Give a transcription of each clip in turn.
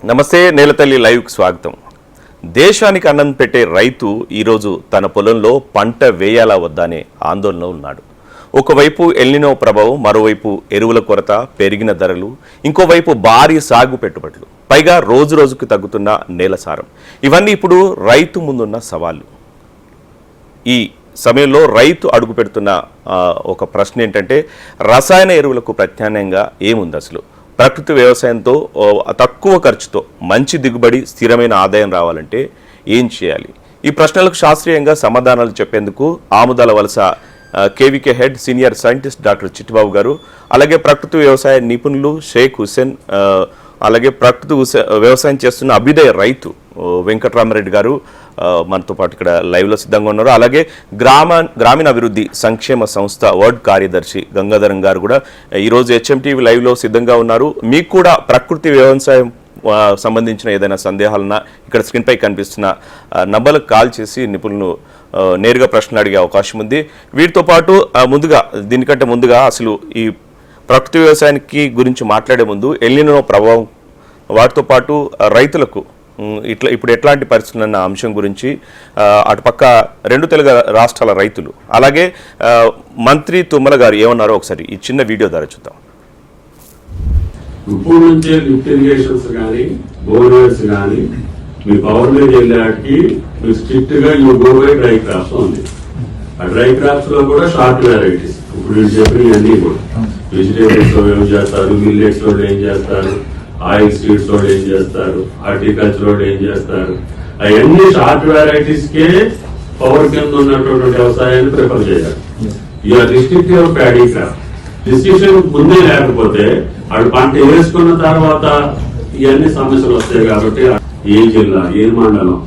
నమస్తే నేలతల్లి లైవ్కి స్వాగతం. దేశానికి అన్నం పెట్టే రైతు ఈరోజు తన పొలంలో పంట వేయాలా వద్దా అనే ఆందోళనలో ఉన్నాడు. ఒకవైపు ఎల్నినో ప్రభావం, మరోవైపు ఎరువుల కొరత, పెరిగిన ధరలు, ఇంకోవైపు భారీ సాగు పెట్టుబడులు, పైగా రోజు రోజుకు తగ్గుతున్న నేల సారం. ఇవన్నీ ఇప్పుడు రైతు ముందున్న సవాళ్లు. ఈ సమయంలో రైతు అడుగు పెడుతున్న ఒక ప్రశ్న ఏంటంటే, రసాయన ఎరువులకు ప్రత్యామ్నాయంగా ఏముంది అసలు? ప్రకృతి వ్యవసాయంతో తక్కువ ఖర్చుతో మంచి దిగుబడి, స్థిరమైన ఆదాయం రావాలంటే ఏం చేయాలి? ఈ ప్రశ్నలకు శాస్త్రీయంగా సమాధానాలు చెప్పేందుకు ఆముదాల వలస KVK head senior scientist doctor Chittibabu గారు, అలాగే ప్రకృతి వ్యవసాయ నిపుణులు షేక్ హుసేన్, అలాగే ప్రకృతి వ్యవసాయం చేస్తున్న అభ్యుదయ రైతు వెంకటరామరెడ్డి గారు మనతో పాటు ఇక్కడ లైవ్లో సిద్ధంగా ఉన్నారు. అలాగే గ్రామీణ అభివృద్ధి సంక్షేమ సంస్థ వర్డ్ కార్యదర్శి గంగాధరం గారు కూడా ఈరోజు హెచ్ఎంటీవీ లైవ్లో సిద్ధంగా ఉన్నారు. మీకు కూడా ప్రకృతి వ్యవసాయం సంబంధించిన ఏదైనా సందేహాలన్నా ఇక్కడ స్క్రీన్పై కనిపిస్తున్న నంబర్లకు కాల్ చేసి నిపుణులు నేరుగా ప్రశ్నలు అడిగే అవకాశం ఉంది. వీటితో పాటు దీనికంటే ముందుగా అసలు ఈ ప్రకృతి వ్యవసాయానికి గురించి మాట్లాడే ముందు ఎల్నినో ప్రభావం, వాటితో పాటు రైతులకు ఇప్పుడు ఎట్లాంటి పరిస్థితులు అన్న అంశం గురించి అటుపక్క రెండు తెలుగు రాష్ట్రాల రైతులు, అలాగే మంత్రి తుమ్మల గారు ఏమన్నారో ఒకసారి ఈ చిన్న వీడియో ద్వారా చూద్దాం. ఇప్పుడు నుంచే లిఫ్ట్ ఇరిగేషన్స్ కానీ బోర్వెల్స్ కానీ మీ పవర్ మీద వెళ్ళాడికి మీరు స్ట్రిక్ట్ గా you go by dry crops ఉంది. ఆ డ్రై క్రాప్స్ లో కూడా షార్ట్ వెరైటీస్ ఇప్పుడు నేను చెప్పినవన్నీ కూడా వెజిటేబుల్స్ లో ఏం చేస్తారు, మిల్లెట్స్ లో ఏం చేస్తారు, ఆయిల్ సీడ్స్ లో ఏం చేస్తారు, హార్టికల్చర్ లో ఏం చేస్తారు, అవన్నీ షార్ట్ వెరైటీస్ కే పవర్ కింద ఉన్నటువంటి వ్యవసాయాన్ని ప్రిఫర్ చేయాలి. Your restrictive paddy crop decision ముందే లేకపోతే వాడు పంట వేసుకున్న తర్వాత ఇవన్నీ సమస్యలు వస్తాయి. కాబట్టి ఏ జిల్లా, ఏ మండలం,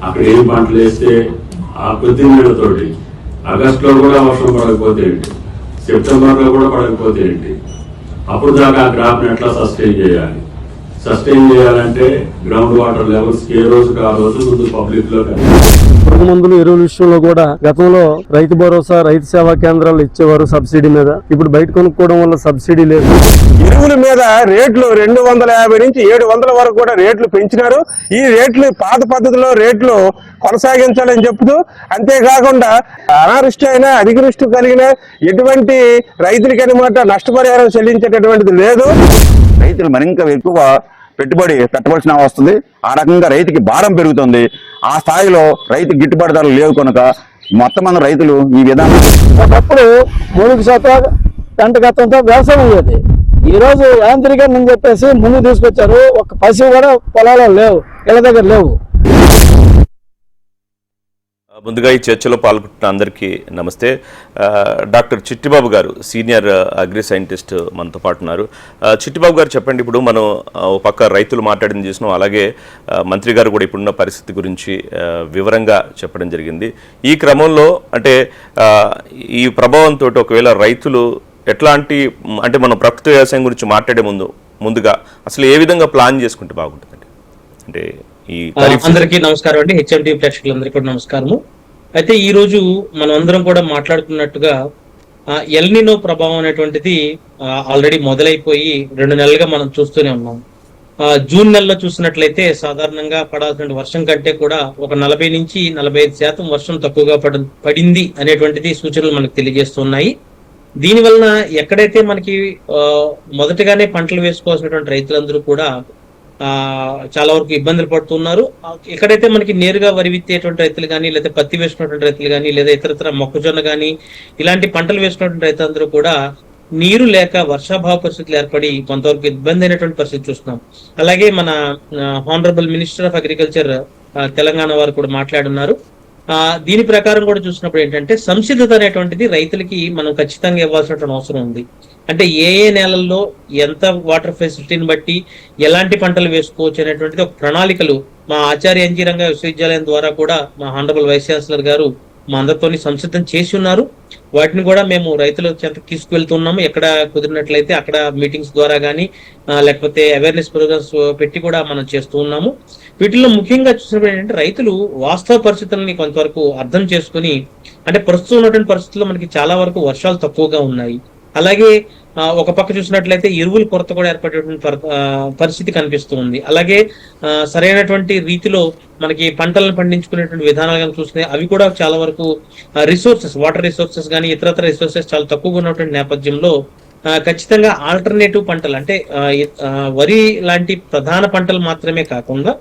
అక్కడ ఏం పంటలు వేస్తే ఆ కొద్ది నీళ్ళతోటి ఆగస్ట్ లో కూడా వర్షం పడకపోతే ఏంటి, సెప్టెంబర్ లో కూడా పడకపోతే ఏంటి, అప్పుడు దాకా ఆ క్రాప్ ని ఎట్లా సస్టైన్ చేయాలి? సస్టైన్ చేయాలంటే గ్రౌండ్ వాటర్ లెవెల్స్ ఏ రోజుకి ఆ రోజు ముందు పబ్లిక్ లో పురుగు మందులు, ఎరువుల విషయంలో కూడా గతంలో రైతు భరోసా, రైతు సేవా కేంద్రాలు ఇచ్చేవారు సబ్సిడీ మీద. ఇప్పుడు బయట కొనుక్కోవడం వల్ల సబ్సిడీ లేదు. ఎరువుల మీద రేట్లు 250 నుంచి 700 వరకు కూడా రేట్లు పెంచినారు. ఈ రేట్లు పాత పద్ధతిలో రేట్లు కొనసాగించాలని చెప్తూ, అంతేకాకుండా అనావృష్టి అయినా అధికృష్టి కలిగిన ఎటువంటి రైతులకి అనమాట నష్టపరిహారం చెల్లించేటటువంటిది లేదు. రైతులు మరింత ఎక్కువ పెట్టుబడి పెట్టవలసిన వస్తుంది. ఆ రకంగా రైతుకి భారం పెరుగుతుంది. ఆ స్థాయిలో రైతు గిట్టుబాటు ధరలు లేవు కనుక మొత్తం మంది రైతులు ఈ విధానం ఒకప్పుడు 3% పంట గతంతో వ్యవసాయం అయ్యేది. ఈ రోజు యాంత్రీకరణ అని చెప్పేసి ముందు తీసుకొచ్చారు. ఒక పశువు కూడా పొలాల్లో లేవు, ఇళ్ళ దగ్గర లేవు. ముందుగా ఈ చర్చలో పాల్గొంటున్న అందరికీ నమస్తే. డాక్టర్ చిట్టిబాబు గారు సీనియర్ అగ్రి సైంటిస్ట్ మనతో పాటు ఉన్నారు. చిట్టిబాబు గారు చెప్పండి, ఇప్పుడు మనం ఒక పక్క రైతులు మాట్లాడింది చూసినాం, అలాగే మంత్రి గారు కూడా ఇప్పుడున్న పరిస్థితి గురించి వివరంగా చెప్పడం జరిగింది. ఈ క్రమంలో అంటే ఈ ప్రభావంతో ఒకవేళ రైతులు ఎట్లాంటి, అంటే మనం ప్రకృతి వ్యవసాయం గురించి మాట్లాడే ముందుగా అసలు ఏ విధంగా ప్లాన్ చేసుకుంటే బాగుంటుందండి? అంటే అందరికీ నమస్కారం అండి, హెచ్ఎంటీ ప్రేక్షకులందరికీ కూడా నమస్కారము. అయితే ఈ రోజు మనం అందరం కూడా మాట్లాడుతున్నట్టుగా ఎల్నినో ప్రభావం అనేటువంటిది ఆల్రెడీ మొదలైపోయి 2 నెలలుగా మనం చూస్తూనే ఉన్నాం. జూన్ నెలలో చూసినట్లయితే సాధారణంగా పడాల్సిన వర్షం కంటే కూడా ఒక 40 నుంచి 45% వర్షం తక్కువగా పడింది అనేటువంటిది సూచనలు మనకు తెలియజేస్తున్నాయి. దీని వలన ఎక్కడైతే మనకి మొదటగానే పంటలు వేసుకోవాల్సినటువంటి రైతులందరూ కూడా చాలా వరకు ఇబ్బందులు పడుతున్నారు. ఎక్కడైతే మనకి నేరుగా వరి విత్తేటువంటి రైతులు కానీ, లేదా పత్తి వేసుకున్నటువంటి రైతులు కానీ, లేదా ఇతరత్ర మొక్కజొన్న కానీ ఇలాంటి పంటలు వేసుకున్నటువంటి రైతులందరూ కూడా నీరు లేక వర్షాభావ పరిస్థితులు ఏర్పడి కొంతవరకు ఇబ్బంది అయినటువంటి పరిస్థితి చూస్తున్నాం. అలాగే మన honourable minister of agriculture Telangana వారు కూడా మాట్లాడున్నారు. దీని ప్రకారం కూడా చూసినప్పుడు ఏంటంటే సంసిద్ధత అనేటువంటిది రైతులకి మనం ఖచ్చితంగా ఇవ్వాల్సినటువంటి అవసరం ఉంది. అంటే ఏ నేలల్లో ఎంత వాటర్ ఫెసిలిటీని బట్టి ఎలాంటి పంటలు వేసుకోవచ్చు అనేటువంటిది ఒక ప్రణాళికలు మా ఆచార్య ఎన్జీ రంగా విశ్వవిద్యాలయం ద్వారా కూడా మా హానరబుల్ వైస్ ఛాన్సలర్ గారు మా అందరితోని సంసిద్ధం చేసి ఉన్నారు. వాటిని కూడా మేము రైతుల చెంత తీసుకువెళ్తున్నాము. ఎక్కడ కుదిరినట్లయితే అక్కడ మీటింగ్స్ ద్వారా కానీ లేకపోతే అవేర్నెస్ ప్రోగ్రామ్స్ పెట్టి కూడా మనం చేస్తూ ఉన్నాము. వీటిల్లో ముఖ్యంగా చూసినప్పుడు ఏంటంటే రైతులు వాస్తవ పరిస్థితులని కొంతవరకు అర్థం చేసుకుని, అంటే ప్రస్తుతం ఉన్నటువంటి పరిస్థితుల్లో మనకి చాలా వరకు వర్షాలు తక్కువగా ఉన్నాయి. అలాగే ఒక పక్క చూసినట్లయితే ఎరువుల కొరత కూడా ఏర్పడేటువంటి పరిస్థితి కనిపిస్తూ ఉంది. అలాగే సరైనటువంటి రీతిలో మనకి పంటలను పండించుకునేటువంటి విధానాలు కానీ చూస్తే అవి కూడా చాలా వరకు రిసోర్సెస్, వాటర్ రిసోర్సెస్ కానీ ఇతరత్ర రిసోర్సెస్ చాలా తక్కువగా ఉన్నటువంటి నేపథ్యంలో ఖచ్చితంగా ఆల్టర్నేటివ్ పంటలు అంటే వరి లాంటి ప్రధాన పంటలు మాత్రమే కాకుండా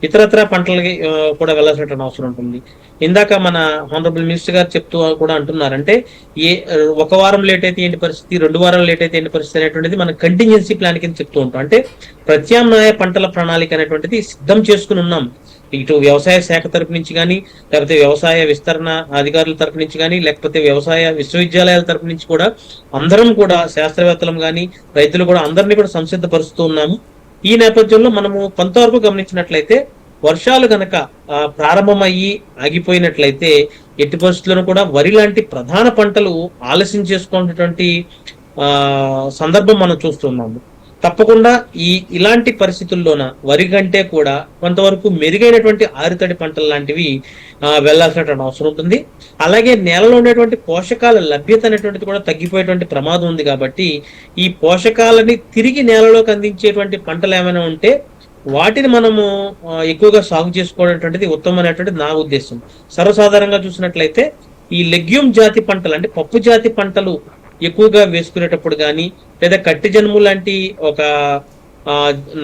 ఇతరత్ర పంటలకి కూడా వెళ్ళాల్సినటువంటి అవసరం ఉంటుంది. ఇందాక మన హానరబుల్ మినిస్టర్ గారు చెప్తూ కూడా అంటున్నారంటే ఒక వారం లేట్ అయితే ఏంటి పరిస్థితి, 2 వారాలు లేట్ అయితే ఏంటి పరిస్థితి అనేటువంటిది మనం కంటింజెన్సీ ప్లాన్ కింద చెప్తూ ఉంటాం. అంటే ప్రత్యామ్నాయ పంటల ప్రణాళిక అనేటువంటిది సిద్ధం చేసుకుని ఉన్నాం. ఇటు వ్యవసాయ శాఖ తరపు నుంచి కానీ, లేకపోతే వ్యవసాయ విస్తరణ అధికారుల తరపు నుంచి కానీ, లేకపోతే వ్యవసాయ విశ్వవిద్యాలయాల తరపు నుంచి కూడా అందరం కూడా శాస్త్రవేత్తలం కానీ రైతులు కూడా అందరినీ కూడా సంసిద్ధపరుస్తూ ఉన్నాము. ఈ నేపథ్యంలో మనము కొంతవరకు గమనించినట్లయితే వర్షాలు గనక ప్రారంభమయ్యి ఆగిపోయినట్లయితే ఎట్టి పరిస్థితులను కూడా వరి లాంటి ప్రధాన పంటలు ఆలస్యం చేసుకున్నటువంటి సందర్భం మనం చూస్తున్నాము. తప్పకుండా ఇలాంటి పరిస్థితుల్లోన వరి కంటే కూడా కొంతవరకు మెరుగైనటువంటి ఆరుతడి పంటలు లాంటివి వెళ్లాల్సినటువంటి అవసరం ఉంటుంది. అలాగే నేలలో ఉండేటువంటి పోషకాల లభ్యత అనేటువంటిది కూడా తగ్గిపోయేటువంటి ప్రమాదం ఉంది. కాబట్టి ఈ పోషకాలని తిరిగి నేలలోకి అందించేటువంటి పంటలు ఏమైనా ఉంటే వాటిని మనము ఎక్కువగా సాగు చేసుకోవడం ఉత్తమమైనటువంటిది నా ఉద్దేశం. సర్వసాధారణంగా చూసినట్లయితే ఈ లెగ్యూమ్ జాతి పంటలు అంటే పప్పు జాతి పంటలు ఎక్కువగా వేసుకునేటప్పుడు కానీ, లేదా కట్టి జనుము లాంటి ఒక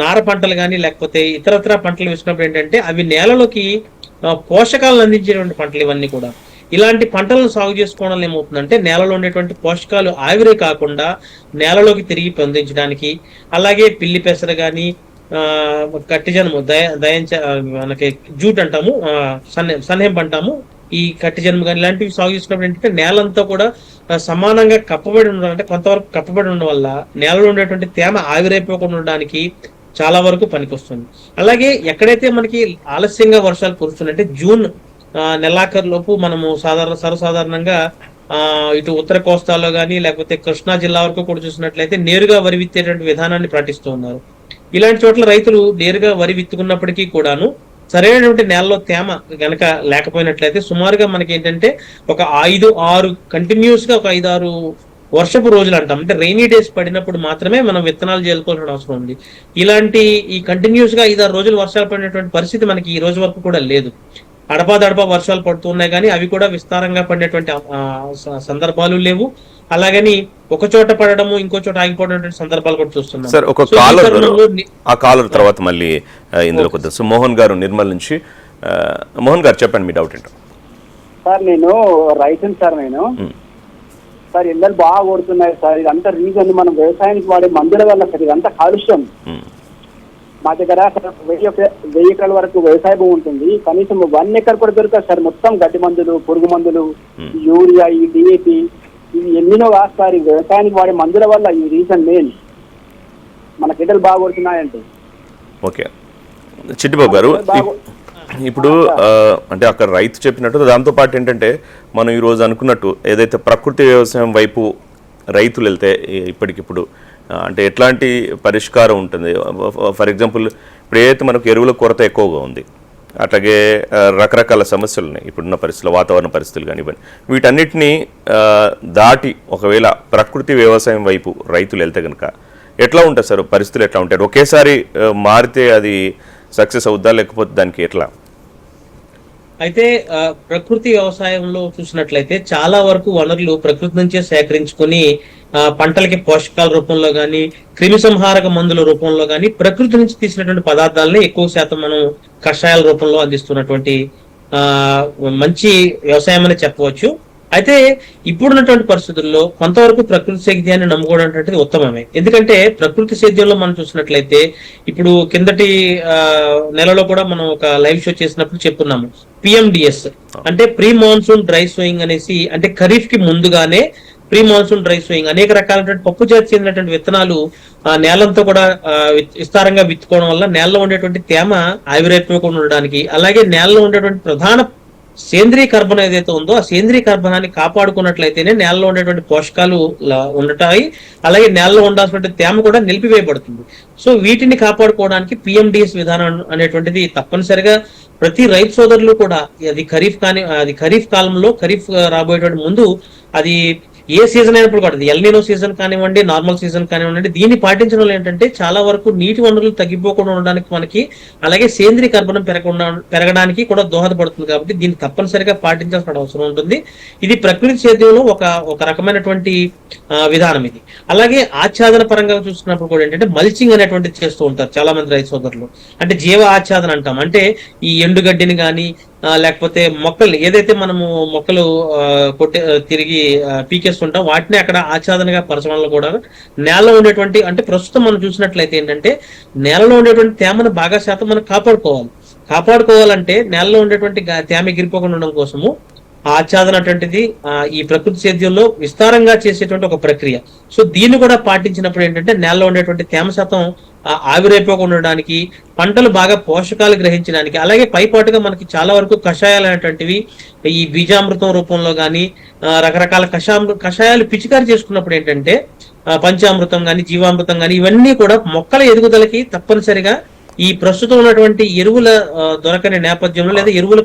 నార పంటలు కానీ, లేకపోతే ఇతరత్ర పంటలు వేసుకున్నప్పుడు ఏంటంటే అవి నేలలోకి పోషకాలను అందించేటువంటి పంటలు ఇవన్నీ కూడా. ఇలాంటి పంటలను సాగు చేసుకోవడం ఏమవుతుందంటే నేలలో ఉండేటువంటి పోషకాలు ఆవిరి కాకుండా నేలలోకి తిరిగి పొందించడానికి, అలాగే పిల్లి పెసర కానీ, కట్టి జనుము మనకి జూట్ అంటాము, సన్హెంప్ అంటాము, ఈ కట్టి జన్మ కానీ ఇలాంటివి సాగు చేసుకున్నప్పుడు ఏంటంటే నేలంతా కూడా సమానంగా కప్పబడి ఉండడం, అంటే కొంతవరకు కప్పబడి ఉండడం వల్ల నేలలో ఉండేటువంటి తేమ ఆవిరైపోకుండా ఉండడానికి చాలా వరకు పనికొస్తుంది. అలాగే ఎక్కడైతే మనకి ఆలస్యంగా వర్షాలు కురుస్తున్నాయంటే జూన్ నెలాఖరు లోపు మనము సర్వసాధారణంగా ఇటు ఉత్తర కోస్తాలో కానీ, లేకపోతే కృష్ణా జిల్లా వరకు కూడా చూసినట్లయితే నేరుగా వరి విత్తేటువంటి విధానాన్ని పాటిస్తూ ఉన్నారు. ఇలాంటి చోట్ల రైతులు నేరుగా వరి విత్తుకున్నప్పటికీ కూడాను సరైనటువంటి నేలలో తేమ గనక లేకపోయినట్లయితే సుమారుగా మనకి ఏంటంటే ఒక 5-6 కంటిన్యూస్ గా ఒక 5-6 వర్షపు రోజులు అంటాం, అంటే రెయినీ డేస్ పడినప్పుడు మాత్రమే మనం విత్తనాలు చేయాల్సిన అవసరం ఉంది. ఇలాంటి ఈ కంటిన్యూస్ గా 5-6 రోజులు వర్షాలు పడినటువంటి పరిస్థితి మనకి ఈ రోజు వరకు కూడా లేదు. అడపాదడపా వర్షాలు పడుతున్నాయి కానీ అవి కూడా విస్తారంగా పడినటువంటి సందర్భాలు లేవు. అలాగని ఒక చోట పడడము ఇంకో చోట ఆగిపోవడం సందర్భాలు కూడా చూస్తున్నాం. సార్ ఒక కాలర్ తర్వాత మళ్ళీ ఇందులో కొద్దిగా మోహన్ గారు నిర్మల్ నుంచి. మోహన్ గారు చెప్పండి మీ డౌట్ ఏంటో. సార్ నేను రైతుని సార్, నేను సార్ ఎండలు బాగా కొడుతున్నాయి సార్. ఇదంతా రీజన్ మనం వ్యవసాయానికి వాడే మందుల వల్ల సార్. ఇదంతా కాలుష్యం. మా దగ్గర 1000 ఎకరాల వరకు వ్యవసాయ భూమి ఉంటుంది. కనీసం 1 ఎకర్ కూడా దొరకదు సార్. మొత్తం గడ్డి మందులు, పురుగు మందులు, యూరియా, ఈ డిఏపి, ఇవి ఎన్నో కాదు సార్. ఈ వ్యవసాయానికి వాడే మందుల వల్ల ఈ రీజన్ మెయిన్. మన గిడ్డలు బాగా కొడుతున్నాయంటే. ఓకే చిట్టిబాబు గారు, ఇప్పుడు అంటే అక్కడ రైతు చెప్పినట్టు దాంతో పాటు ఏంటంటే మనం ఈరోజు అనుకున్నట్టు ఏదైతే ప్రకృతి వ్యవసాయం వైపు రైతులు వెళ్తే ఇప్పటికిప్పుడు అంటే ఎట్లాంటి పరిష్కారం ఉంటుంది? ఫర్ ఎగ్జాంపుల్ ఇప్పుడు ఏదైతే మనకు ఎరువుల కొరత ఎక్కువగా ఉంది, అట్లాగే రకరకాల సమస్యలు ఉన్నాయి ఇప్పుడున్న పరిస్థితులు, వాతావరణ పరిస్థితులు కానివ్వండి, వీటన్నిటినీ దాటి ఒకవేళ ప్రకృతి వ్యవసాయం వైపు రైతులు వెళ్తే కనుక ఎట్లా ఉంటుంది సార్? పరిస్థితులు ఎట్లా ఉంటాయి? ఒకేసారి మారితే అది సక్సెస్ అవుద్దా, లేకపోతే దానికి ఎట్లా? అయితే ప్రకృతి వ్యవసాయంలో చూసినట్లయితే చాలా వరకు వనరులు ప్రకృతి నుంచే సేకరించుకొని పంటలకి పోషకాల రూపంలో కానీ, క్రిమి సంహారక మందుల రూపంలో కానీ ప్రకృతి నుంచి తీసినటువంటి పదార్థాలని ఎక్కువ శాతం మనం కషాయాల రూపంలో అందిస్తున్నటువంటి మంచి వ్యవసాయం అని చెప్పవచ్చు. అయితే ఇప్పుడున్నటువంటి పరిస్థితుల్లో కొంతవరకు ప్రకృతి సేద్యాన్ని నమ్ముకోవడం అనేటువంటిది ఉత్తమమే. ఎందుకంటే ప్రకృతి సేద్యంలో మనం చూసినట్లయితే ఇప్పుడు కిందటి నెలలో కూడా మనం ఒక లైవ్ షో చేసినప్పుడు చెప్పున్నాము, PMDS అంటే ప్రీ మాన్సూన్ డ్రై సోయింగ్ అనేసి, అంటే ఖరీఫ్ కి ముందుగానే ప్రీ మాన్సూన్ డ్రై సోయింగ్ అనేక రకాలైనటువంటి పప్పు జాతి చెందినటువంటి విత్తనాలు నేలంతా కూడా విస్తారంగా విత్తుకోవడం వల్ల నేలలో ఉండేటువంటి తేమ ఆవిరైపోకుండా ఉండడానికి, అలాగే నేలలో ఉండేటువంటి ప్రధాన సేంద్రీయ కర్బనం ఏదైతే ఉందో ఆ సేంద్రీయ కర్బనాన్ని కాపాడుకున్నట్లయితేనే నేలలో ఉండేటువంటి పోషకాలు ఉండటాయి, అలాగే నేలలో ఉండాల్సిన తేమ కూడా నిలిపివేయబడుతుంది. సో వీటిని కాపాడుకోవడానికి PMDS విధానం అనేటువంటిది తప్పనిసరిగా ప్రతి రైతు సోదరులు కూడా అది ఖరీఫ్ కాలంలో ఖరీఫ్ రాబోయేటువంటి ముందు అది ఏ సీజన్ అయినప్పుడు కూడా ఎల్నినో సీజన్ కానివ్వండి, నార్మల్ సీజన్ కానివ్వండి, దీన్ని పాటించడం వల్ల ఏంటంటే చాలా వరకు నీటి వనరులు తగ్గిపోకుండా ఉండడానికి మనకి, అలాగే సేంద్రీయ కర్బనం పెరగడానికి కూడా దోహదపడుతుంది. కాబట్టి దీన్ని తప్పనిసరిగా పాటించాల్సిన అవసరం ఉంటుంది. ఇది ప్రకృతి సేద్యంలో ఒక రకమైనటువంటి విధానం ఇది. అలాగే ఆచ్ఛాదన పరంగా చూసుకున్నప్పుడు కూడా ఏంటంటే మల్చింగ్ అనేటువంటిది చేస్తూ ఉంటారు చాలా మంది రైతు సోదరులు. అంటే జీవ ఆచ్ఛాదన అంటాం. అంటే ఈ ఎండుగడ్డిని కానీ లేకపోతే మొక్కలు ఏదైతే మనము మొక్కలు తిరిగి పీకేస్తుంటాం వాటిని అక్కడ ఆచ్ఛాదనగా పరచడంలో కూడా నేలలో ఉండేటువంటి, అంటే ప్రస్తుతం మనం చూసినట్లయితే ఏంటంటే నేలలో ఉండేటువంటి తేమను బాగా శాతం మనం కాపాడుకోవాలంటే నేలలో ఉండేటువంటి తేమ ఎగిరిపోకుండా ఉండడం కోసము ఆచ్ఛాదన అటువంటిది ఈ ప్రకృతి సేద్యంలో విస్తారంగా చేసేటువంటి ఒక ప్రక్రియ. సో దీన్ని కూడా పాటించినప్పుడు ఏంటంటే నేలలో ఉండేటువంటి తేమ శాతం ఆవిరైపోకుండా ఉండడానికి, పంటలు బాగా పోషకాలు గ్రహించడానికి, అలాగే పైపాటుగా మనకి చాలా వరకు కషాయాలు అనేటువంటివి ఈ బీజామృతం రూపంలో కానీ రకరకాల కషాయాలు పిచికారి చేసుకున్నప్పుడు ఏంటంటే పంచామృతం కానీ జీవామృతం కానీ ఇవన్నీ కూడా మొక్కల ఎదుగుదలకి తప్పనిసరిగా ఈ ప్రస్తుతం ఉన్నటువంటి ఎరువుల దొరకని నేపథ్యంలో లేదా ఎరువుల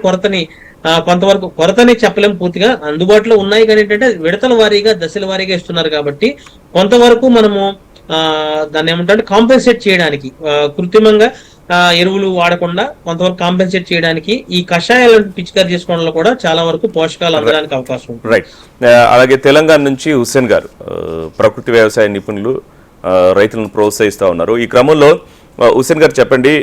కొంతవరకు కొరతని చెప్పలేము, పూర్తిగా అందుబాటులో ఉన్నాయి కానీ ఏంటంటే విడతల వారీగా దశల వారీగా ఇస్తున్నారు. కాబట్టి కొంతవరకు మనము దాన్ని ఏమంటే కాంపెన్సేట్ చేయడానికి కృత్రిమంగా ఎరువులు వాడకుండా కొంతవరకు కాంపెన్సేట్ చేయడానికి ఈ కషాయాలను పిచికారి చేసుకోవడంలో కూడా చాలా వరకు పోషకాలు అందడానికి అవకాశం ఉంది. రైట్. అలాగే తెలంగాణ నుంచి హుస్సేన్ గారు ప్రకృతి వ్యవసాయ నిపుణులు రైతులను ప్రోత్సహిస్తూ ఉన్నారు. ఈ క్రమంలో హుస్సేన్ గారు చెప్పండి,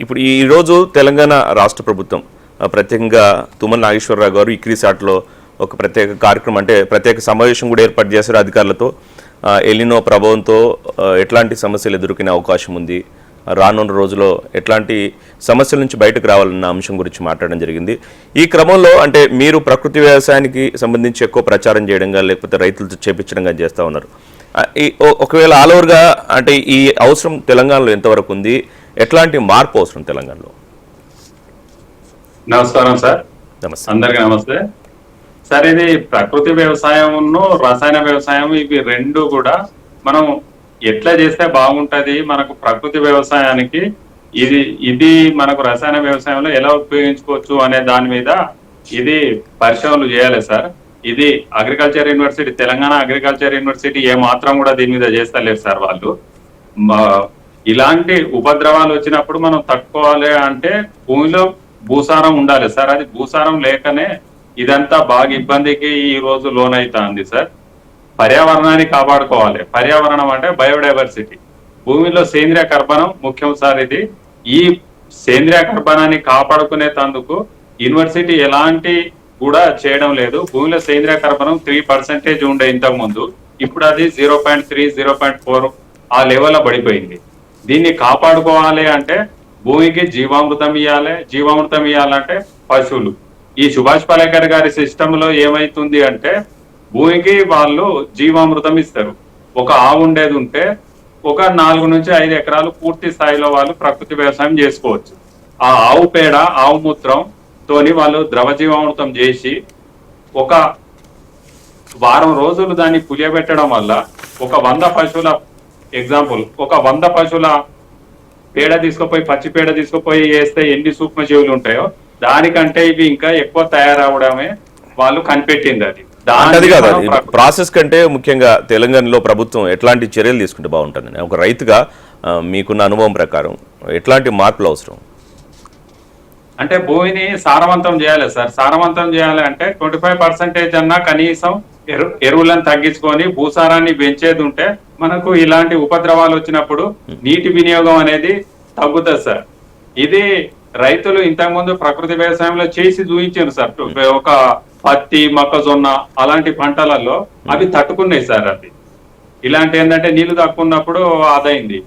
ఇప్పుడు ఈ రోజు తెలంగాణ రాష్ట్ర ప్రభుత్వం ప్రత్యేకంగా తుమ్మల నాగేశ్వరరావు గారు ఇక్రీసాట్లో ఒక ప్రత్యేక కార్యక్రమం, అంటే ప్రత్యేక సమావేశం కూడా ఏర్పాటు చేశారు అధికారులతో. ఎల్నినో ప్రభావంతో ఎట్లాంటి సమస్యలు ఎదుర్కొనే అవకాశం ఉంది, రానున్న రోజుల్లో ఎట్లాంటి సమస్యల నుంచి బయటకు రావాలన్న అంశం గురించి మాట్లాడడం జరిగింది. ఈ క్రమంలో అంటే మీరు ప్రకృతి వ్యవసాయానికి సంబంధించి ఎక్కువ ప్రచారం చేయడం కానీ లేకపోతే రైతులతో చేపించడం కానీ చేస్తూ ఉన్నారు. ఒకవేళ ఆల్ ఓవర్గా అంటే ఈ అవసరం తెలంగాణలో ఎంతవరకు ఉంది, ఎట్లాంటి మార్పు అవసరం తెలంగాణలో? నమస్కారం సార్. నమస్తే. అందరికీ నమస్తే సార్. ఇది ప్రకృతి వ్యవసాయం, రసాయన వ్యవసాయం, ఇవి రెండు కూడా మనం ఎట్లా చేస్తే బాగుంటది, మనకు ప్రకృతి వ్యవసాయానికి ఇది మనకు రసాయన వ్యవసాయంలో ఎలా ఉపయోగించుకోవచ్చు అనే దాని మీద ఇది పరిశోధనలు చేయాలి సార్. ఇది agriculture university, Telangana agriculture university ఏ మాత్రం కూడా దీని మీద చేస్తలేరు సార్. వాళ్ళు ఇలాంటి ఉపద్రవాలు వచ్చినప్పుడు మనం తట్టుకోవాలి అంటే భూమిలో భూసారం ఉండాలి సార్. అది భూసారం లేకనే ఇదంతా బాగా ఇబ్బందికి ఈ రోజు లోనైతుంది సార్. పర్యావరణాన్ని కాపాడుకోవాలి. పర్యావరణం అంటే బయోడైవర్సిటీ, భూమిలో సేంద్రియ కర్బనం ముఖ్యం సార్. ఈ సేంద్రియ కర్బనాన్ని కాపాడుకునే తందుకు యూనివర్సిటీ ఎలాంటి కూడా చేయడం లేదు. భూమిలో సేంద్రియ కర్బనం 3% ఉండే ఇంతకు ముందు, ఇప్పుడు అది 0.3, 0.4 ఆ లెవెల్లో పడిపోయింది. దీన్ని కాపాడుకోవాలి అంటే భూమికి జీవామృతం ఇవ్వాలి. జీవామృతం ఇవ్వాలంటే పశువులు. ఈ సుభాష్ పాలేకర్ గారి సిస్టమ్ లో ఏమైతుంది అంటే భూమికి వాళ్ళు జీవామృతం ఇస్తారు. ఒక ఆవు ఉండేది ఉంటే ఒక 4 నుంచి 5 ఎకరాలు పూర్తి స్థాయిలో వాళ్ళు ప్రకృతి వ్యవసాయం చేసుకోవచ్చు. ఆ ఆవు పేడ, ఆవు మూత్రం తోని వాళ్ళు ద్రవ జీవామృతం చేసి ఒక వారం రోజులు దాన్ని పులియబెట్టడం వల్ల ఒక 100 పశువుల ఎగ్జాంపుల్, ఒక 100 పశువుల పేడ తీసుకుపోయి, పచ్చి పేడ తీసుకుపోయి వేస్తే ఎన్ని సూక్ష్మజీవులు ఉంటాయో దానికంటే ఇవి ఇంకా ఎక్కువ తయారవడమే వాళ్ళు కనిపెట్టింది. అది కాదు, ప్రాసెస్ కంటే ముఖ్యంగా తెలంగాణలో ప్రభుత్వం ఎట్లాంటి చర్యలు తీసుకుంటే బాగుంటుందని ఒక రైతుగా మీకున్న అనుభవం ప్రకారం ఎట్లాంటి మార్పులు అవసరం? అంటే భూమిని సారవంతం చేయాలి సార్. సారవంతం చేయాలి అంటే 25% అన్నా కనీసం ఎరువులను తగ్గించుకొని భూసారాన్ని పెంచేది ఉంటే మనకు ఇలాంటి ఉపద్రవాలు వచ్చినప్పుడు నీటి వినియోగం అనేది తగ్గుతుంది సార్. ఇది రైతులు ఇంతకుముందు ప్రకృతి వ్యవసాయంలో చేసి చూపించారు సార్. ఒక పత్తి, మొక్కజొన్న అలాంటి పంటలలో అవి తట్టుకున్నాయి సార్. అది ఇలాంటి ఏంటంటే నీళ్లు తక్కున్నప్పుడు అదైంది.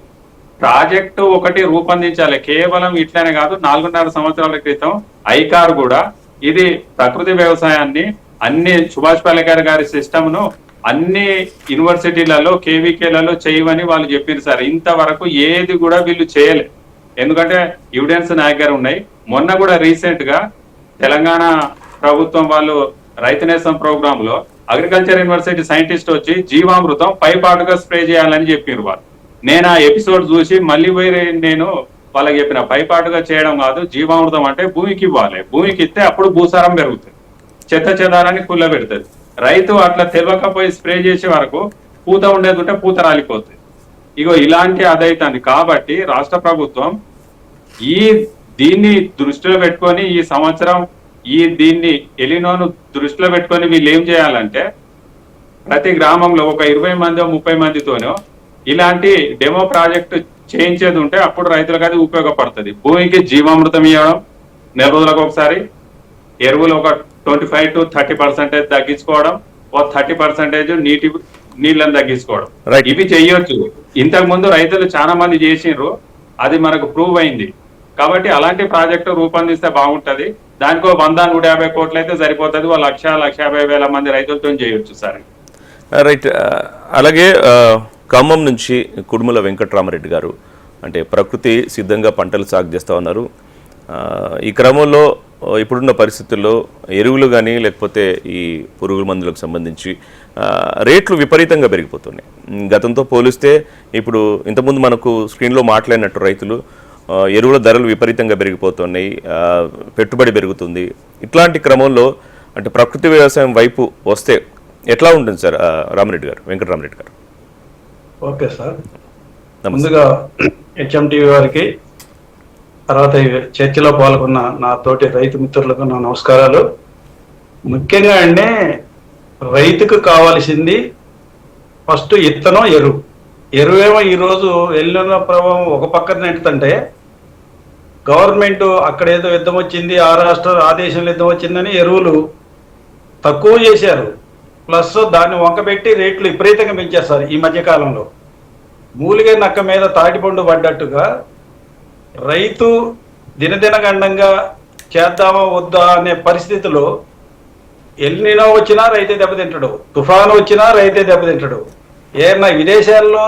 ప్రాజెక్టు ఒకటి రూపొందించాలి. కేవలం ఇట్లనే కాదు, 4.5 సంవత్సరాల క్రితం ఐకార్ కూడా ఇది ప్రకృతి వ్యవసాయాన్ని అన్ని సుభాష్ పాలేకర్ గారి సిస్టమ్ ను అన్ని యూనివర్సిటీలలో, కేవీకేలలో చేయమని వాళ్ళు చెప్పారు సార్. ఇంతవరకు ఏది కూడా వీళ్ళు చేయలే. ఎందుకంటే ఎవిడెన్స్ నా దగ్గర ఉన్నాయి. మొన్న కూడా రీసెంట్ గా తెలంగాణ ప్రభుత్వం వాళ్ళు రైతు నేస్తం ప్రోగ్రామ్ లో అగ్రికల్చర్ యూనివర్సిటీ సైంటిస్ట్ వచ్చి జీవామృతం పైపాటుగా స్ప్రే చేయాలని చెప్పారు వాళ్ళు. నేను ఆ ఎపిసోడ్ చూసి మళ్ళీ పోయి నేను వాళ్ళకి చెప్పిన పైపాటుగా చేయడం కాదు, జీవామృతం అంటే భూమికి ఇవ్వాలి. భూమికి ఇస్తే అప్పుడు భూసారం పెరుగుతుంది, చెత్త చెదారాన్ని కుళ్ళ పెడుతుంది. రైతు అట్లా తెలియకపోయి స్ప్రే చేసే వరకు పూత ఉండేది ఉంటే పూత రాలిపోతుంది. ఇగో ఇలాంటి అదైతుంది. కాబట్టి రాష్ట్ర ప్రభుత్వం దీన్ని దృష్టిలో పెట్టుకొని ఈ సంవత్సరం దీన్ని ఎలినోను దృష్టిలో పెట్టుకొని వీళ్ళు ఏం చేయాలంటే ప్రతి గ్రామంలో ఒక 20 మందో 30 మందితోనో ఇలాంటి డెమో ప్రాజెక్టు చేయించేది ఉంటే అప్పుడు రైతులకు అది ఉపయోగపడుతుంది. భూమికి జీవామృతం ఇవ్వడం, నెల రోజులకు ఒకసారి ఎరువులు ఒక 25 to 30% తగ్గించుకోవడం, ఓ 30% నీళ్ళని తగ్గించుకోవడం, ఇవి చెయ్యొచ్చు. ఇంతకు ముందు రైతులు చాలా మంది చేసిండ్రు, అది మనకు ప్రూవ్ అయింది. కాబట్టి అలాంటి ప్రాజెక్టు రూపొందిస్తే బాగుంటది. దానికో 100-150 కోట్లు అయితే సరిపోతుంది. 1,50,000 మంది రైతులతో చేయొచ్చు సార్. రైట్. అలాగే ఖమ్మం నుంచి కుడుముల వెంకట్రామరెడ్డి గారు అంటే ప్రకృతి సిద్ధంగా పంటలు సాగు చేస్తూ ఉన్నారు. ఈ క్రమంలో ఇప్పుడున్న పరిస్థితుల్లో ఎరువులు కానీ లేకపోతే ఈ పురుగుల మందులకు సంబంధించి రేట్లు విపరీతంగా పెరిగిపోతున్నాయి. గతంతో పోలిస్తే ఇప్పుడు ఇంతకుముందు మనకు స్క్రీన్లో మాట్లాడినట్టు రైతులు ఎరువుల ధరలు విపరీతంగా పెరిగిపోతున్నాయి, పెట్టుబడి పెరుగుతుంది. ఇట్లాంటి క్రమంలో అంటే ప్రకృతి వ్యవసాయం వైపు వస్తే ఎట్లా ఉంటుంది సార్? రామరెడ్డి గారు, వెంకటరామరెడ్డి గారు. ఓకే సార్, ముందుగా హెచ్ఎంటీవీ వారికి, తర్వాత చర్చలో పాల్గొన్న నా తోటి రైతు మిత్రులకు నా నమస్కారాలు. ముఖ్యంగా అంటే రైతుకు కావాల్సింది ఫస్ట్ ఇత్తనం, ఎరువేమో ఈరోజు ఎల్లిన ప్రభావం ఒక పక్కన నెట్టుతుంటే గవర్నమెంట్ అక్కడ ఏదో యుద్ధం వచ్చింది, ఆ రాష్ట్రం ఆ దేశంలో యుద్ధం వచ్చిందని ఎరువులు తక్కువ చేశారు. ప్లస్ దాన్ని వంకబెట్టి రేట్లు విపరీతంగా పెంచేస్తారు. ఈ మధ్యకాలంలో మూలిగే నక్క మీద తాటిపండు పడ్డట్టుగా రైతు దినదినగండంగా చేద్దామా వద్దా అనే పరిస్థితిలో ఎల్నినో వచ్చినా రైతే దెబ్బతింటాడు, తుఫాను వచ్చినా రైతే దెబ్బతింటాడు. ఏమన్నా విదేశాల్లో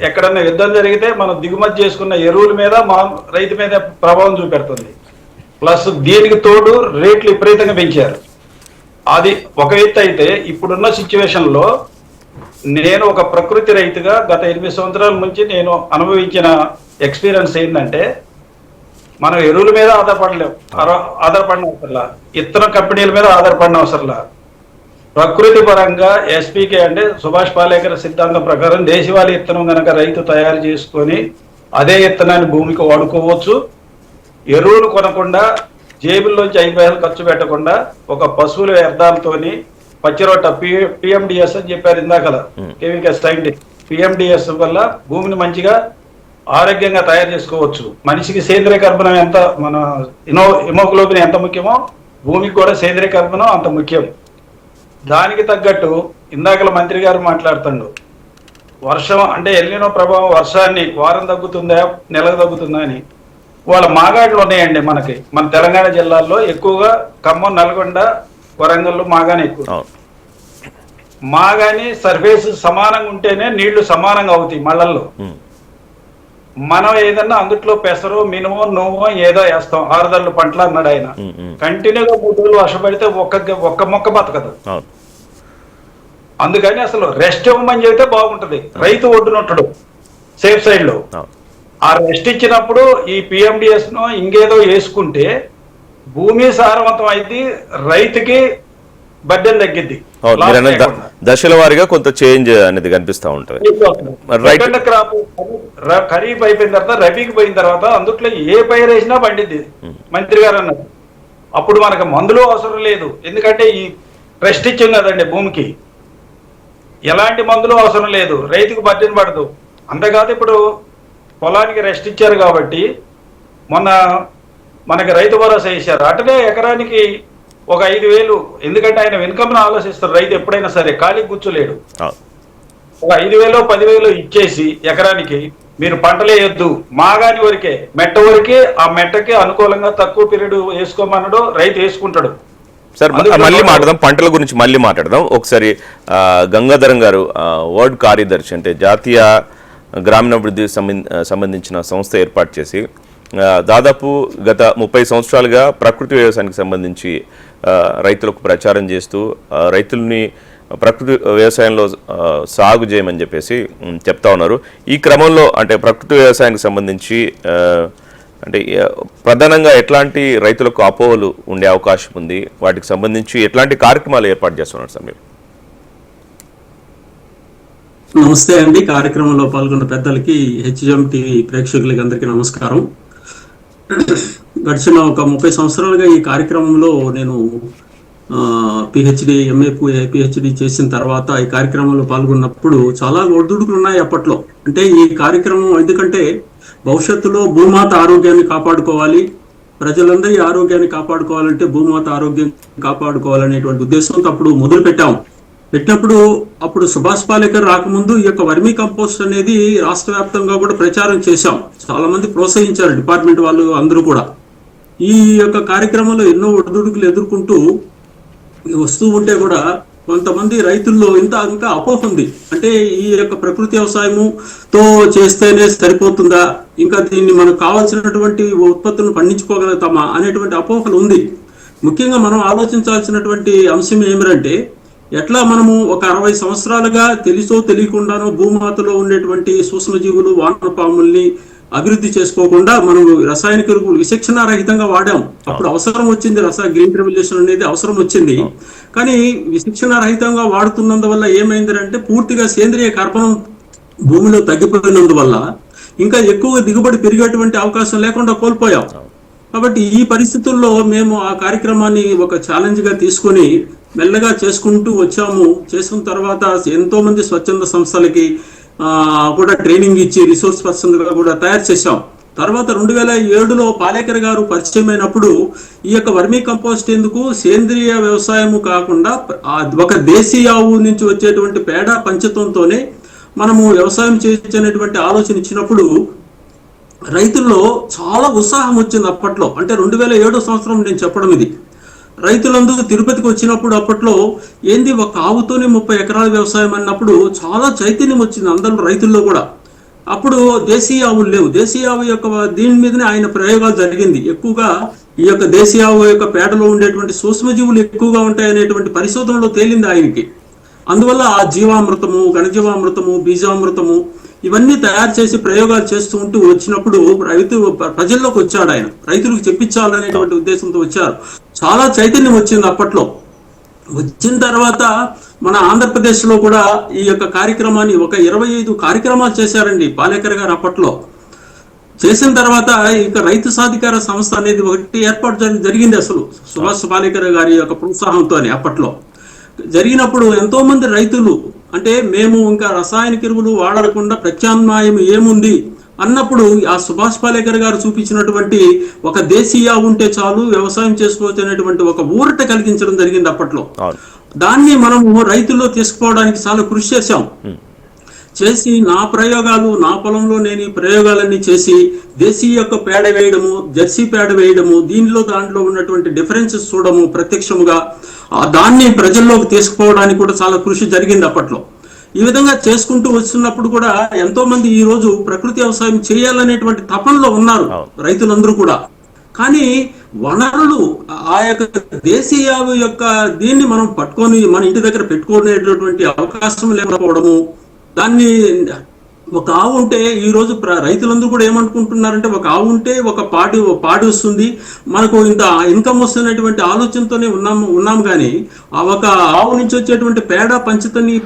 ఎక్కడన్నా యుద్ధం జరిగితే మనం దిగుమతి చేసుకున్న ఎరువుల మీద రైతు మీద ప్రభావం చూపెడుతుంది. ప్లస్ దీనికి తోడు రేట్లు విపరీతంగా పెంచారు. అది ఒక ఎత్తు అయితే, ఇప్పుడున్న సిచ్యువేషన్లో నేను ఒక ప్రకృతి రైతుగా గత 8 సంవత్సరాల నుంచి నేను అనుభవించిన ఎక్స్పీరియన్స్ ఏంటంటే, మనం ఎరువుల మీద ఆధారపడిన అవసరంలా, ఇతర కంపెనీల మీద ఆధారపడిన అవసరంలా, ప్రకృతి పరంగా ఎస్పీకే అంటే సుభాష్ పాలేకర్ సిద్ధాంతం ప్రకారం దేశవాళీ ఇత్తనం కనుక రైతు తయారు చేసుకొని అదే ఇత్తనాన్ని భూమికి వాడుకోవచ్చు. ఎరువులు కొనకుండా జేబుల్లోంచి 5 పైసలు ఖర్చు పెట్టకుండా ఒక పశువుల వ్యర్థాలతోని పచ్చిరొట్ట పిఎండిఎస్ అని చెప్పారు ఇందాకల కెమికల్ సైంటిస్ట్. పిఎండిఎస్ వల్ల భూమిని మంచిగా ఆరోగ్యంగా తయారు చేసుకోవచ్చు. మనిషికి సేంద్రియ కర్బనం ఎంత, మన హిమోగ్లోబిన్ ఎంత ముఖ్యమో భూమికి కూడా సేంద్రియ కర్బనం అంత ముఖ్యం. దానికి తగ్గట్టు ఇందాకల మంత్రి గారు మాట్లాడుతుండు, వర్షం అంటే ఎల్నినో ప్రభావం వర్షాన్ని వారం తగ్గుతుందా నెలకు తగ్గుతుందా అని. వాళ్ళ మాగాట్లు ఉన్నాయండి మనకి, మన తెలంగాణ జిల్లాల్లో ఎక్కువగా ఖమ్మం, నల్గొండ, వరంగల్ మాగానే ఎక్కువ. మాగాని సర్ఫేస్ సమానంగా ఉంటేనే నీళ్లు సమానంగా అవుతాయి మళ్ళల్లో. మనం ఏదన్నా అందుట్లో పెసరు, మినుమో, నువ్వో ఏదో వేస్తాం, 6 దళ్ళు పంటలు అన్నాడు ఆయన. కంటిన్యూగా 3 రోజులు వర్షం పడితే ఒక్క మొక్క బతకదు. అందుకని అసలు రెస్ట్ ఇవ్వమని చెబితే బాగుంటది. రైతు ఒడ్డునుంటాడు సేఫ్ సైడ్ లో. ఆ రెస్ట్ ఇచ్చినప్పుడు ఈ పిఎండిఎస్ ను ఇంకేదో వేసుకుంటే భూమి సారవంతం అయింది, రైతుకి బడ్డెన్ తగ్గిద్ది. దశల వారీగా కొంత చేంజ్ అనేది కనిపిస్తా ఉంటుంది. క్రాప్ ఖరీఫ్ అయిపోయిన తర్వాత రబీకి పోయిన తర్వాత అందుట్లో ఏ పైరు వేసినా పండిద్ది. మంత్రి గారు అన్నారు అప్పుడు మనకు మందులు అవసరం లేదు, ఎందుకంటే ఈ రెస్ట్ ఇచ్చాం కదండి భూమికి, ఎలాంటి మందులు అవసరం లేదు, రైతుకు బడ్డెన్ పడదు. అంతేకాదు ఇప్పుడు పొలానికి రెస్ట్ ఇచ్చారు కాబట్టి మొన్న మనకి రైతు భరోసా ఇచ్చారు. అటనే ఎకరానికి ఒక 5,000, ఎందుకంటే ఆయన ఇన్కమ్ ను ఆలోచిస్తారు రైతు ఎప్పుడైనా సరే, ఖాళీ కూర్చోలేడు. ఒక 5,000 10,000 ఇచ్చేసి ఎకరానికి మీరు పంటలు వేయొద్దు, మాగాని వరకే మెట్ట వరకే, ఆ మెట్టకి అనుకూలంగా తక్కువ పీరియడ్ వేసుకోమన్నాడు, రైతు వేసుకుంటాడు. సార్ మళ్ళీ మాట్లాడదాం, పంటల గురించి మళ్ళీ మాట్లాడదాం. ఒకసారి గంగాధరం గారు, వర్డ్ కార్యదర్శి అంటే జాతీయ గ్రామీణాభివృద్ధి సంబంధించిన సంస్థ ఏర్పాటు చేసి దాదాపు గత 30 సంవత్సరాలుగా ప్రకృతి వ్యవసాయానికి సంబంధించి రైతులకు ప్రచారం చేస్తూ రైతుల్ని ప్రకృతి వ్యవసాయంలో సాగు చేయమని చెప్పేసి చెప్తా ఉన్నారు. ఈ క్రమంలో అంటే ప్రకృతి వ్యవసాయానికి సంబంధించి అంటే ప్రధానంగా ఎట్లాంటి రైతులకు అపోహలు ఉండే అవకాశం ఉంది, వాటికి సంబంధించి ఎట్లాంటి కార్యక్రమాలు ఏర్పాటు చేస్తున్నారు సార్ మీరు? నమస్తే అండి. కార్యక్రమంలో పాల్గొన్న పెద్దలకి, హెచ్ఎం టీవీ ప్రేక్షకులకి అందరికీ నమస్కారం. గడిచిన ఒక 30 సంవత్సరాలుగా ఈ కార్యక్రమంలో నేను పిహెచ్డి, ఎంఏ పిహెచ్డి చేసిన తర్వాత ఈ కార్యక్రమంలో పాల్గొన్నప్పుడు చాలా ఒడిదుడుకులు ఉన్నాయి అప్పట్లో. అంటే ఈ కార్యక్రమం ఎందుకంటే భవిష్యత్తులో భూమాత ఆరోగ్యాన్ని కాపాడుకోవాలి, ప్రజలందరి ఆరోగ్యాన్ని కాపాడుకోవాలంటే భూమాత ఆరోగ్యం కాపాడుకోవాలనేటువంటి ఉద్దేశంతో అప్పుడు మొదలు పెట్టినప్పుడు అప్పుడు సుభాష్ పాలేకర్ రాకముందు ఈ యొక్క వర్మీ కంపోస్ట్ అనేది రాష్ట్ర వ్యాప్తంగా కూడా ప్రచారం చేశాం. చాలా మంది ప్రోత్సహించారు, డిపార్ట్మెంట్ వాళ్ళు అందరూ కూడా. ఈ యొక్క కార్యక్రమంలో ఎన్నో ఒడిదుడుకులు ఎదుర్కొంటూ వస్తూ ఉంటే కూడా కొంతమంది రైతుల్లో ఇంకా అపోహ ఉంది. అంటే ఈ యొక్క ప్రకృతి వ్యవసాయముతో చేస్తేనే సరిపోతుందా, ఇంకా దీన్ని మనకు కావాల్సినటువంటి ఉత్పత్తులను పండించుకోగలుగుతామా అనేటువంటి అపోహలు ఉంది. ముఖ్యంగా మనం ఆలోచించాల్సినటువంటి అంశం ఏమిటంటే, ఎట్లా మనము ఒక 60 సంవత్సరాలుగా తెలుసో తెలియకుండానో భూమాతలో ఉండేటువంటి సూక్ష్మజీవులు, వానపాముల్ని అభివృద్ధి చేసుకోకుండా మనం రసాయనిక ఎరువులు విశిక్షణారహితంగా వాడాం. అప్పుడు అవసరం వచ్చింది, గ్రీన్ రెవల్యూషన్ అనేది అవసరం వచ్చింది. కానీ విశిక్షణారహితంగా వాడుతున్నందువల్ల ఏమైందంటే పూర్తిగా సేంద్రియ కర్బనం భూమిలో తగ్గిపోయినందువల్ల ఇంకా ఎక్కువ దిగుబడి పెరిగేటువంటి అవకాశం లేకుండా కోల్పోయాం. కాబట్టి ఈ పరిస్థితుల్లో మేము ఆ కార్యక్రమాన్ని ఒక ఛాలెంజ్ గా తీసుకొని మెల్లగా చేసుకుంటూ వచ్చాము. చేసుకున్న తర్వాత ఎంతో మంది స్వచ్ఛంద సంస్థలకి కూడా ట్రైనింగ్ ఇచ్చి రిసోర్స్ పర్సన్ గా కూడా తయారు చేశాం. తర్వాత 2007లో పాలేకర్ గారు పరిచయం అయినప్పుడు ఈ యొక్క వర్మీ కంపోస్ట్ ఎందుకు, సేంద్రియ వ్యవసాయము కాకుండా ఒక దేశీ ఆవు నుంచి వచ్చేటువంటి పేడ పంచతంతోనే మనము వ్యవసాయం చేయొచ్చనేటువంటి ఆలోచన ఇచ్చినప్పుడు రైతుల్లో చాలా ఉత్సాహం వచ్చింది అప్పట్లో. అంటే 2007 సంవత్సరం నేను చెప్పడం ఇది. రైతులందరూ తిరుపతికి వచ్చినప్పుడు అప్పట్లో ఏంది ఒక ఆవుతోనే 30 ఎకరాల వ్యవసాయం అన్నప్పుడు చాలా చైతన్యం వచ్చింది అందరూ రైతుల్లో కూడా. అప్పుడు దేశీయ ఆవులు లేవు. దేశీయ ఆవు యొక్క దీని మీదనే ఆయన ప్రయోగాలు జరిగింది. ఎక్కువగా ఈ యొక్క దేశీయ ఆవు యొక్క పేడలో ఉండేటువంటి సూక్ష్మజీవులు ఎక్కువగా ఉంటాయనేటువంటి పరిశోధనలో తేలింది ఆయనకి. అందువల్ల ఆ జీవామృతము, ఘనజీవామృతము, బీజామృతము ఇవన్నీ తయారు చేసి ప్రయోగాలు చేస్తూ ఉంటూ వచ్చినప్పుడు ప్రజల్లోకి వచ్చాడు ఆయన. రైతులకు చెప్పించాలనేటువంటి ఉద్దేశంతో వచ్చారు. చాలా చైతన్యం వచ్చింది అప్పట్లో. వచ్చిన తర్వాత మన ఆంధ్రప్రదేశ్ లో కూడా ఈ యొక్క కార్యక్రమాన్ని ఒక 25 కార్యక్రమాలు చేశారండి పాలేకర్ గారు అప్పట్లో. చేసిన తర్వాత ఇక రైతు సాధికార సంస్థ అనేది ఒకటి ఏర్పాటు జరిగింది అసలు సుభాష్ పాలేకర్ గారి యొక్క ప్రోత్సాహంతోనే. అప్పట్లో జరిగినప్పుడు ఎంతో మంది రైతులు అంటే మేము ఇంకా రసాయనిక ఎరువులు వాడకుండా ప్రత్యామ్నాయం ఏముంది అన్నప్పుడు ఆ సుభాష్ పాలేకర్ గారు చూపించినటువంటి ఒక దేశీయ ఉంటే చాలు వ్యవసాయం చేసుకోవచ్చు అనేటువంటి ఒక ఊరట కలిగించడం జరిగింది అప్పట్లో. దాన్ని మనము రైతుల్లో తీసుకుపోవడానికి చాలా కృషి చేసి నా ప్రయోగాలు, నా పొలంలో నేను ఈ ప్రయోగాలన్నీ చేసి దేశీయ యొక్క పేడ వేయడము, జెర్సీ పేడ వేయడము, దాంట్లో ఉన్నటువంటి డిఫరెన్సెస్ చూడము ప్రత్యక్షముగా దాన్ని ప్రజల్లోకి తీసుకుపోవడానికి కూడా చాలా కృషి జరిగింది అప్పట్లో. ఈ విధంగా చేసుకుంటూ వస్తున్నప్పుడు కూడా ఎంతో మంది ఈ రోజు ప్రకృతి వ్యవసాయం చేయాలనేటువంటి తపనలో ఉన్నారు రైతులందరూ కూడా. కానీ వనరులు ఆ యొక్క దేశీయ యొక్క దీన్ని మనం పట్టుకొని మన ఇంటి దగ్గర పెట్టుకునేటటువంటి అవకాశం లేకపోవడము, దాన్ని ఒక ఆవు ఉంటే ఈ రోజు రైతులందరూ కూడా ఏమనుకుంటున్నారంటే ఒక ఆవు ఉంటే ఒక పాడి వస్తుంది, మనకు ఇంత ఇన్కమ్ వస్తున్నటువంటి ఆలోచనతోనే ఉన్నాము కానీ ఆ ఒక ఆవు నుంచి వచ్చేటువంటి పేడ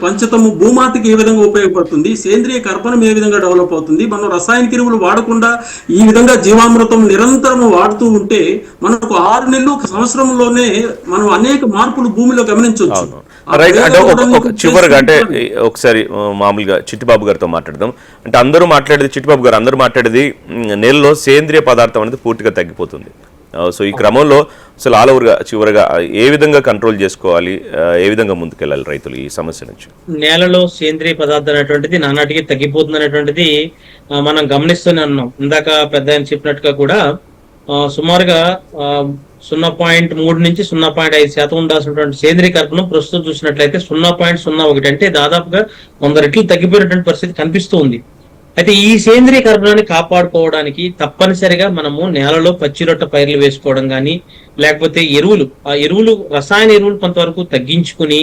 పంచతము భూమాతకి ఏ విధంగా ఉపయోగపడుతుంది, సేంద్రియ కర్బనం ఏ విధంగా డెవలప్ అవుతుంది, మనం రసాయనిక ఎరువులు వాడకుండా ఈ విధంగా జీవామృతం నిరంతరం వాడుతూ ఉంటే మనకు 6 నెలలు సంవత్సరంలోనే మనం అనేక మార్పులు భూమిలో గమనించవచ్చు. రైట్. అంటే చివరిగా అంటే ఒకసారి మామూలుగా చిట్టిబాబు గారితో మాట్లాడదాం. అంటే అందరూ మాట్లాడేది, చిట్టిబాబు గారు అందరూ మాట్లాడేది నేలలో సేంద్రియ పదార్థం అనేది పూర్తిగా తగ్గిపోతుంది. సో ఈ క్రమంలో అసలు ఆల్ ఓవర్గా చివరిగా ఏ విధంగా కంట్రోల్ చేసుకోవాలి, ఏ విధంగా ముందుకెళ్ళాలి రైతులు ఈ సమస్య నుంచి? నేలలో సేంద్రియ పదార్థం అనేటువంటిది నానాటికి తగ్గిపోతుంది అనేటువంటిది మనం గమనిస్తూనే ఉన్నాం. ఇందాక పెద్ద ఆయన చెప్పినట్టుగా కూడా సుమారుగా 0.3 నుంచి 0.5% ఉండాల్సినటువంటి సేంద్రీయ కర్బనం ప్రస్తుతం చూసినట్లయితే 0.01 అంటే దాదాపుగా 100 రెట్లు తగ్గిపోయినటువంటి పరిస్థితి కనిపిస్తూ ఉంది. అయితే ఈ సేంద్రీయ కర్బనాన్ని కాపాడుకోవడానికి తప్పనిసరిగా మనము నేలలో పచ్చిరొట్ట పైర్లు వేసుకోవడం కానీ, లేకపోతే ఎరువులు రసాయన ఎరువులు కొంతవరకు తగ్గించుకుని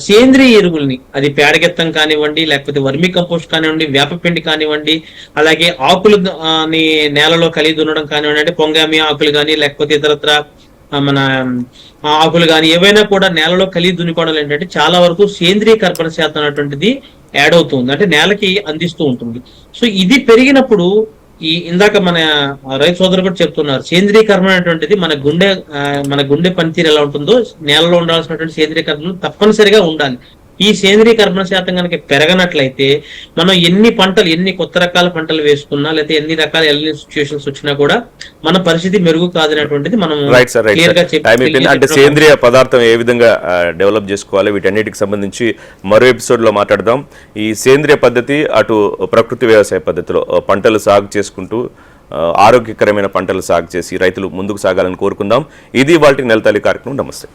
సేంద్రియ ఎరువుల్ని, అది పేడగెత్తం కానివ్వండి, లేకపోతే వర్మీ కంపోస్ట్ కానివ్వండి, వేపపిండి కానివ్వండి, అలాగే ఆకులు నేలలో కలిగి దున్నడం కానివ్వండి, అంటే పొంగామి ఆకులు కానీ లేకపోతే ఇతరత్ర మన ఆకులు కానీ ఏవైనా కూడా నేలలో కలిగి దున్నుకోవడం ఏంటంటే చాలా వరకు సేంద్రీయ కర్బన శాతం అనేటువంటిది యాడ్ అవుతుంది, అంటే నేలకి అందిస్తూ ఉంటుంది. సో ఇది పెరిగినప్పుడు ఇందాక మన రైతు సోదరులు కూడా చెప్తున్నారు, సేంద్రీకరణ అనేటువంటిది మన గుండె పనితీరు ఎలా ఉంటుందో నేలలో ఉండాల్సినటువంటి సేంద్రీకరణ తప్పనిసరిగా ఉండాలి. ఈ సేంద్రీయ కర్బన శాతం కనుక పెరగనట్లయితే మనం ఎన్ని కొత్త రకాల పంటలు వేసుకున్నా, లేకపోతే ఎన్ని రకాల ఎల్నినో సిచ్యుయేషన్స్ వచ్చినా కూడా మన పరిస్థితి మెరుగు కాదనేటువంటిది మనం క్లియర్ గా అంటే సేంద్రియ పదార్థం ఏ విధంగా డెవలప్ చేసుకోవాలి, వీటన్నిటికి సంబంధించి మరో ఎపిసోడ్ లో మాట్లాడదాం. ఈ సేంద్రియ పద్ధతి అటు ప్రకృతి వ్యవసాయ పద్ధతిలో పంటలు సాగు చేసుకుంటూ ఆరోగ్యకరమైన పంటలు సాగు చేసి రైతులు ముందుకు సాగాలని కోరుకుందాం. ఇది వాటి నెలతల్లి కార్యక్రమం. నమస్తే.